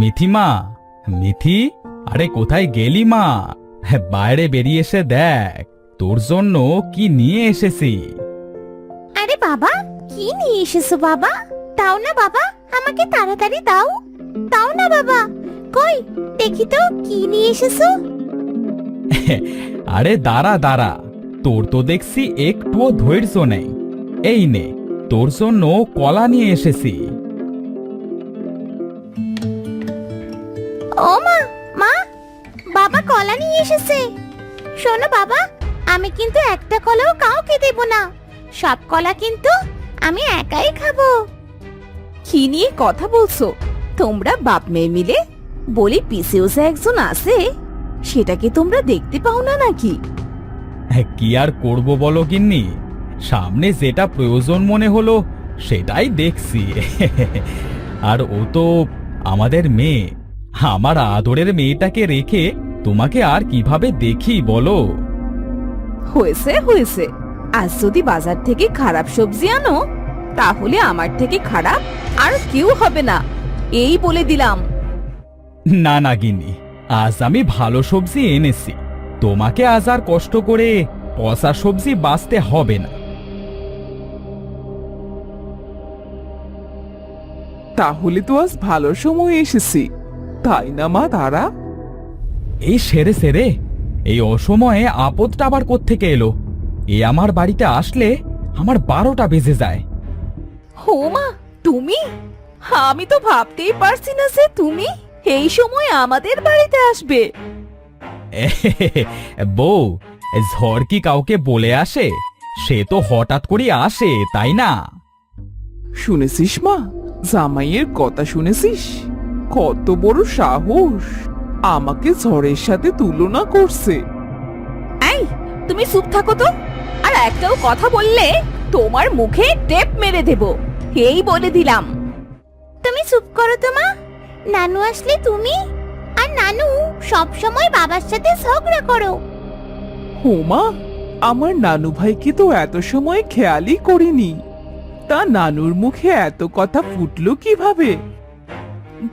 মিথিমা, মিথি, আরে কোথায় গেলি মা? বাইরে বেরিয়ে এসে দেখ তোর জন্য কি নিয়ে এসেছি। আরে বাবা, কি নিয়ে এসেছো বাবা? দাও না বাবা, আমাকে তাড়াতাড়ি দাও। দাও না বাবা, কই দেখি তো কি নিয়ে এসেছো। আরে দাঁড়া দাঁড়া, তোর তো দেখছি একটুও ধৈর্য নেই। এই নে, তোর জন্য কলা নিয়ে এসেছি। ও মা, মা, বাবা কলা নিয়ে এসেছে। শোনো বাবা, আমি কিন্তু একটা কলাও কাউকে দেব না, সব কলা কিন্তু আমি একাই খাবো। কি নিয়ে কথা বলছো তোমরা বাপ মেয়ে মিলে? বলি পিসেও যে একজন আছে, সেটা কি তোমরা দেখতে পাও না নাকি? কি আর করব বলো গিন্নি, সামনে যেটা প্রয়োজন মনে হলো সেটাই দেখছি। আর ও তো আমাদের মেয়ে, আমার আদরের মেয়েটাকে রেখে তোমাকে আর কিভাবে দেখি বলো? হয়েছে হয়েছে, আজ যদি বাজার থেকে খারাপ সবজি আনো তাহলে আমার থেকে খারাপ আর কেউ হবে না, এই বলে দিলাম। না না গিন্নি, আজ আমি ভালো সবজি এনেছি, তোমাকে আজ আর কষ্ট করে পচা সবজি বাঁচতে হবে না। তাহলে তো আজ ভালো সময় এসেছি, তাই না মা তারা? এই সেরে সেরে, এই অসময়ে আপদটা আবার কোত্থেকে এলো? এ আমার বাড়িতে আসলে আমার 12টা বেজে যায়। ও মা, তুমি? আমি তো ভাবতেই পারছি না যে তুমি এই সময় আমাদের বাড়িতে আসবে। বউ, ঝড় কি কাউকে বলে আসে? সে তো হঠাৎ করে আসে, তাই না? শুনেছিস মা, জামাইয়ের কথা শুনেছিস? কত বড় সাহস, আমাকে ঝড়ের সাথে তুলনা করছে। এই, তুমি চুপ থাকো তো, আর একটাও কথা বললে তোমার মুখে টেপ মেরে দেব, এই বলে দিলাম। তুমি চুপ করো তো মা, নানু আসলে তুমি আর নানু সব সময় বাবার সাথে ঝগড়া করো। হোমা, আমার নানু ভাইকে তো এত সময় খেয়ালই করিনি, তা নানুর মুখে এত কথা ফুটলো কিভাবে?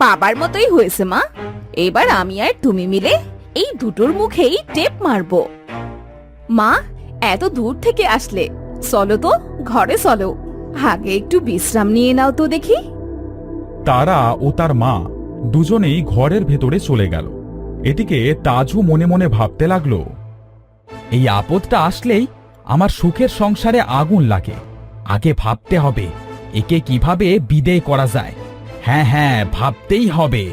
বাবার মতোই হয়েছে মা, এবার আমি আর তুমি মিলে এই দুটোর মুখেই টেপ মারবো। মা, এত দূর থেকে আসলে চলো তো ঘরে চলো, আগে একটু বিশ্রাম নিয়ে নাও তো দেখি। তারা ও তার মা দুজনেই ঘরের ভেতরে চলে গেল। এদিকে তাজু মনে মনে ভাবতে লাগলো, এই আপদটা আসলেই আমার সুখের সংসারে আগুন লাগে। আগে ভাবতে হবে একে কিভাবে বিদেয় করা যায়। হ্যাঁ হ্যাঁ, ভাবতেই হবে।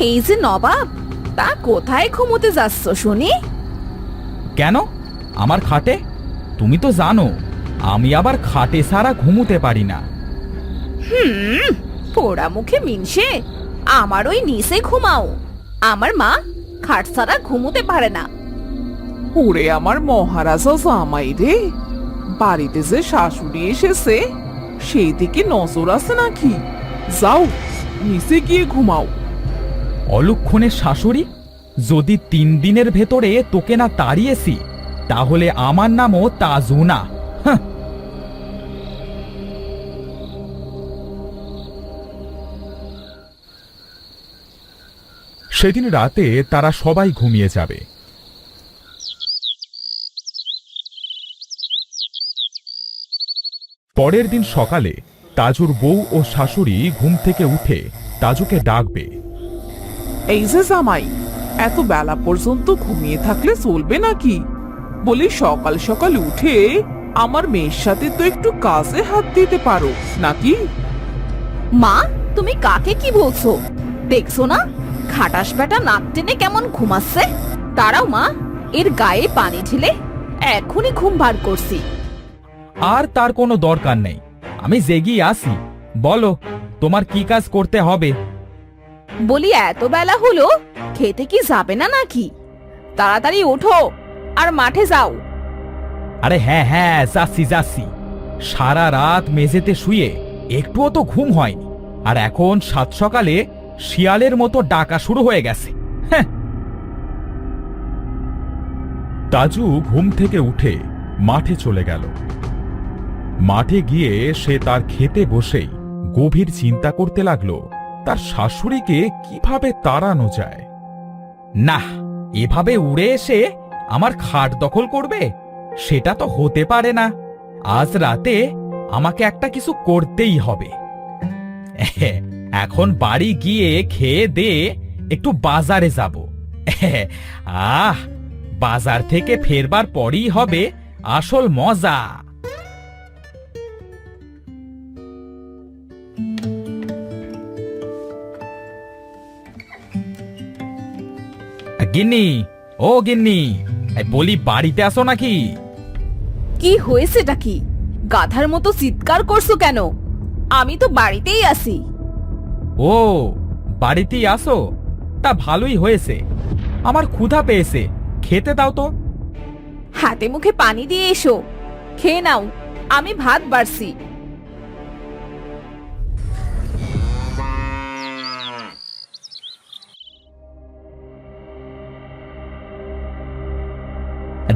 এই যে নবাব, তা কোথায় ঘুমোতে যাচ্ছ শুনি? কেন? আমার খাটে? তুমি তো জানো আমি আবার খাটে ছাড়া ঘুমুতে পারি না। পোড়া মুখে মিনসে, আমার ওই নিচে ঘুমাও। আমার মা খাট ছাড়া ঘুমোতে পারে না। ওরে আমার মহারাজা জামাই রে, বাড়িতে যে শাশুড়ি এসেছে সেই দিকে নজর আছে নাকি? যাও নিচে গিয়ে ঘুমাও। অলক্ষণের শাশুড়ি, যদি 3 দিনের ভেতরে তোকে না তাড়িয়েছি তাহলে আমার নামও তাজু না। হাহ। সেদিন রাতে তারা সবাই ঘুমিয়ে যাবে। পরের দিন সকালে তাজুর বউ ও শাশুড়ি ঘুম থেকে উঠে তাজুকে ডাকবে। এই যে জামাই, এত বেলা পর্যন্ত ঘুমিয়ে থাকলে চলবে নাকি? বলি সকাল সকাল উঠে আমার মেয়ের সাথে তো একটু কাজে হাত দিতে পারো নাকি? মা, তুমি কাকে কি বলছো? দেখছো না খাটাস বেটা নাক টেনে কেমন ঘুমাচ্ছে? তারাও মা, এর গায়ে পানি ঢেলে এখনই ঘুম বার করছি। আর তার কোনো দরকার নেই, আমি জেগেই আসি। বলো তোমার কি কাজ করতে হবে? বলি এত বেলা হলো, খেতে কি যাবে না নাকি? তাড়াতাড়ি ওঠো আর মাঠে যাও। আরে হ্যাঁ হ্যাঁ, যাচ্ছি যাচ্ছি। সারা রাত মেঝেতে শুয়ে একটুও তো ঘুম হয়নি, আর এখন সাত সকালে শিয়ালের মতো ডাকা শুরু হয়ে গেছে। হ্যাঁ। তাজু ঘুম থেকে উঠে মাঠে চলে গেল। মাঠে গিয়ে সে তার খেতে বসেই গভীর চিন্তা করতে লাগলো তার শাশুড়িকে কিভাবে তাড়ানো যায়। না, এভাবে উড়ে এসে আমার খাট দখল করবে সেটা তো হতে পারে না। আজ রাতে আমাকে একটা কিছু করতেই হবে। এখন বাড়ি গিয়ে খেয়ে দে একটু বাজারে যাব। বাজার থেকে ফেরবার পরই হবে আসল মজা। গিন্নি, ও গিন্নি, বলি বাড়িতে আসো নাকি? কি হয়েছেটা কি? গাধার মতো চিৎকার করছো কেন? আমি তো বাড়িতেই আছি। ও, বাড়িতেই আসো? তা ভালোই হয়েছে। আমার ক্ষুধা পেয়েছে, খেতে দাও তো। হাতে মুখে পানি দিয়ে এসো, খেয়ে নাও। আমি ভাত বাড়ছি।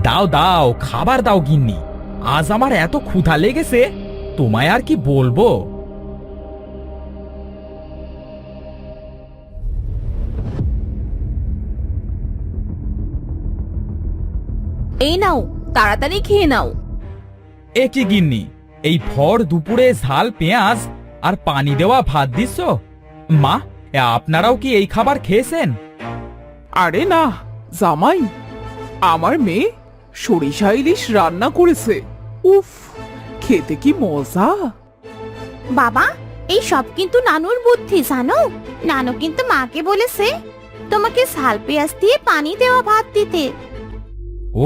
দাও দাও, খাবার দাও গিন্নি। আজ আমার এত ক্ষুধা লেগেছে, তোমায় আর কি বলবো। এই নাও, তাড়াতাড়ি খেয়ে নাও। এ কি গিন্নি, এই ভর দুপুরে ঝাল পেঁয়াজ আর পানি দেওয়া ভাত দিচ্ছ? মা, আপনারাও কি এই খাবার খেয়েছেন? আরে না জামাই, আমার মেয়ে সরিষা ইলিশ রান্না করেছে। উফ, খেতে কি মজা। বাবা, এই সব কিন্তু নানুর বুদ্ধি জানো। নানু কিন্তু মাকে বলেছে তোমাকে ঝাল পেঁয়াজ দিয়ে পানি দেওয়া ভাত দিতে।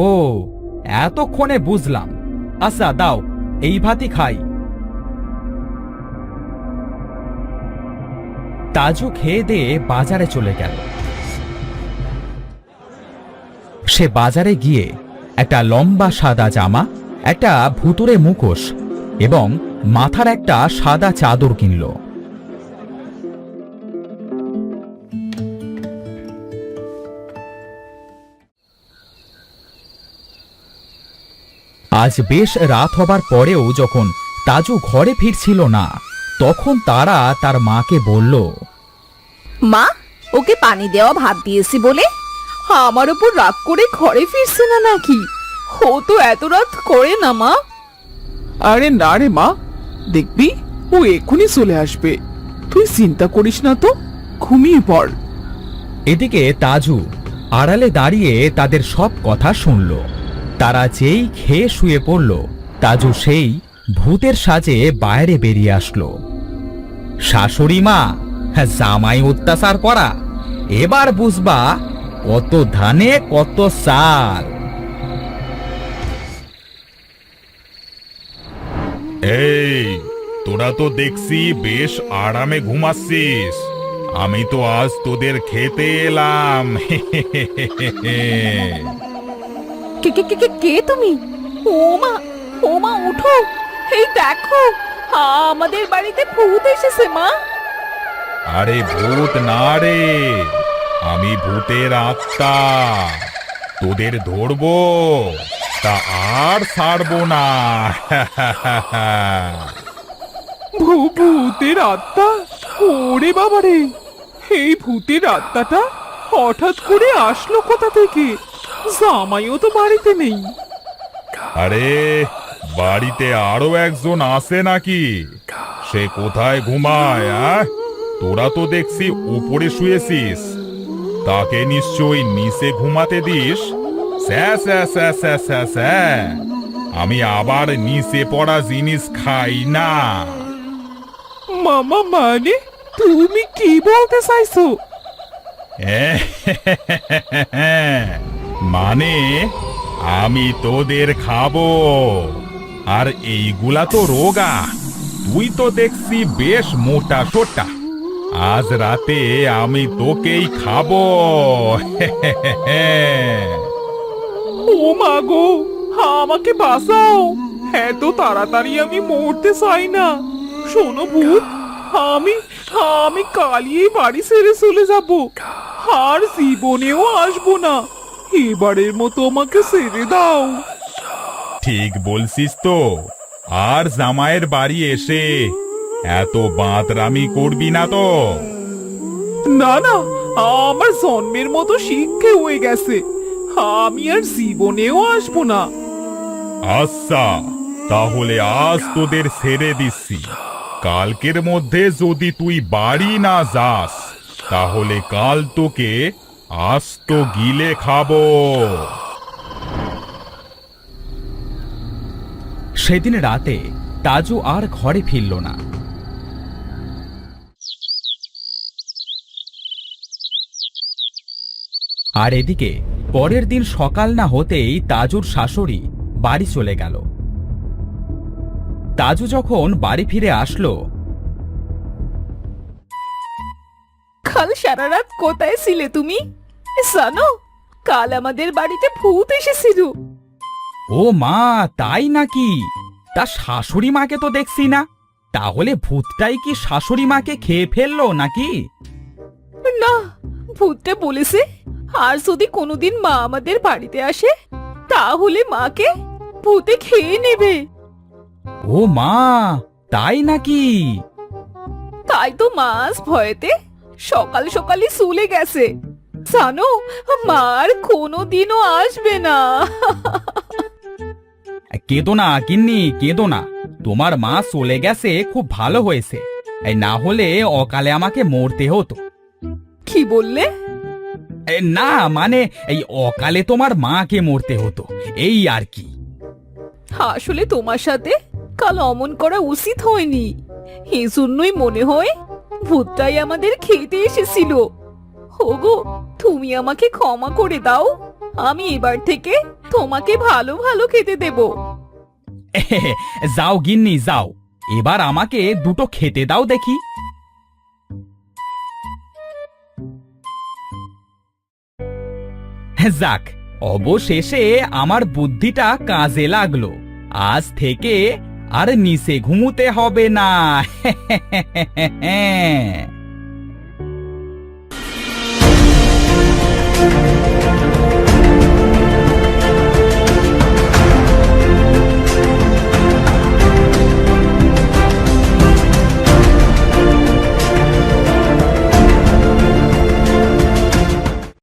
ও, এতক্ষণে বুঝলাম। আচ্ছা দাও, এই ভাতই খাই। তাজু খেয়ে দিয়ে বাজারে চলে গেল। সে বাজারে গিয়ে একটা লম্বা সাদা জামা, একটা ভুতুড়ে মুখোশ এবং মাথার একটা সাদা চাদর কিনল। আজ বেশ রাত হবার পরেও যখন তাজু ঘরে ফিরছিল না, তখন তারা তার মাকে বলল, মা, ওকে পানি দেওয়া ভাত দিয়েছি বলে আমার উপর রাগ করে ঘরে ফিরছে না নাকি? ও তো এত রাত করে না মা। আরে না রে মা, দেখবি ও এক্ষুনি চলে আসবে। তুই চিন্তা করিস না তো, ঘুমিয়ে পড়। এদিকে তাজু আড়ালে দাঁড়িয়ে তাদের সব কথা শুনল। তারা যেই খেয়ে শুয়ে পড়ল, তাজু সেই ভূতের সাজে বাইরে বেরিয়ে আসলো। শাশুড়ি মা, জামাই অত্যাচার করা, এবার বুঝবা কত ধানে কত চাল। এই, তোরা তো দেখছি বেশ আরামে ঘুমাচ্ছিস। আমি তো আজ তোদের খেতে এলাম। কে কে কে কে কে তুমি? ও মা, উঠো। এই দেখো, আমাদের বাড়িতে ভূত এসেছে মা। আরে ভূত না রে, আমি ভূতের আত্মা। তোদের ধরবো তা আর ছাড়বো না। ভূতের আত্মা? ওরে বাবারে, এই ভূতের আত্মাটা হঠাৎ করে আসলো কোথা থেকে? জামাইও তো বাড়িতে নেই। আরে, বাড়িতে আরো একজন আছে নাকি? সে কোথায় ঘুমায়? তোরা তো দেখছি উপরে শুয়েছিস, তাকে নিশ্চয়ই নিচে ঘুমাতে দিস। স্যা স্যা স্যা স্যা স্যা স্যা। আমি আবার নিচে পড়া জিনিস খাই না। মামা, মানে তুমি কি বলতে চাইছো? মানে আমি তোদের খাবো। আর এইগুলা তো রোগা, তুই তো দেখছি বেশ মোটা সোটা। আজ রাতে আমি তোকেই খাবো। ও মা গো, আমাকে বাঁচাও। এত তাড়াতাড়ি আমি মরতে চাই না। শোনো ভূত, আমি আমি কালই এই বাড়ি ছেড়ে চলে যাব, আর জীবনেও আসবো না। এবারের মতো আমাকে ছেড়ে দাও। ঠিক বলছিস তো। আর জামাইয়ের বাড়ি এসে এত বাঁতরামি করবি না তো। না না, আমার জন্মের মতো শিক্ষা হয়ে গেছে, আমি আর জীবনেও আসবো না। আচ্ছা, তাহলে আজ তোদের ছেড়ে দিচ্ছি। কালকের মধ্যে যদি তুই বাড়ি না যাস, তাহলে কাল তোকে আস্ত গিলে খাবো। সেদিন রাতে তাজু আর ঘরে ফিরল না। আর এদিকে পরের দিন সকাল না হতেই তাজুর শাশুড়ি বাড়ি চলে গেল। তাজু যখন বাড়ি ফিরে আসলো, কাল সারা রাত কোথায় ছিলে তুমি? জানো, কাল আমাদের বাড়িতে ভূত এসেছিল। ও মা, তাই নাকি? তা শাশুড়ি মাকে তো দেখছি না, তাহলে ভূতটাই কি শাশুড়ি মাকে খেয়ে ফেললো নাকি? না, ভূতটা বলেছে আর যদি কোনোদিন মা আমাদের বাড়িতে আসে, তাহলে মাকে ভূতে খেয়ে নেবে। ও মা, তাই নাকি? তাই তো মাস ভয়েতে সকাল সকালই চলে গেছে। জানো, মা আর কোনোদিনও আসবে না। কেঁদো না গিন্নি, কেঁদো না। তোমার মা চলে গেছে খুব ভালো হয়েছে, এই না হলে অকালে আমাকে মরতে হতো। কি বললে? না মানে, এই অকালে তোমার মাকে মরতে হতো, এই আর কি। আসলে তোমার সাথে কাল অমন করা উচিত হয়নি। এই জন্যই মনে হয় ভূতটাই আমাদের খেতে এসেছিল। ওগো, তুমি আমাকে ক্ষমা করে দাও। আমি এবার থেকে তোমাকে ভালো ভালো খেতে দেব। যাও গিন্নি যাও, এবার আমাকে দুটো খেতে দাও দেখি। যাক, অবশেষে আমার বুদ্ধিটা কাজে লাগলো। আজ থেকে আর নিচে ঘুমুতে হবে না।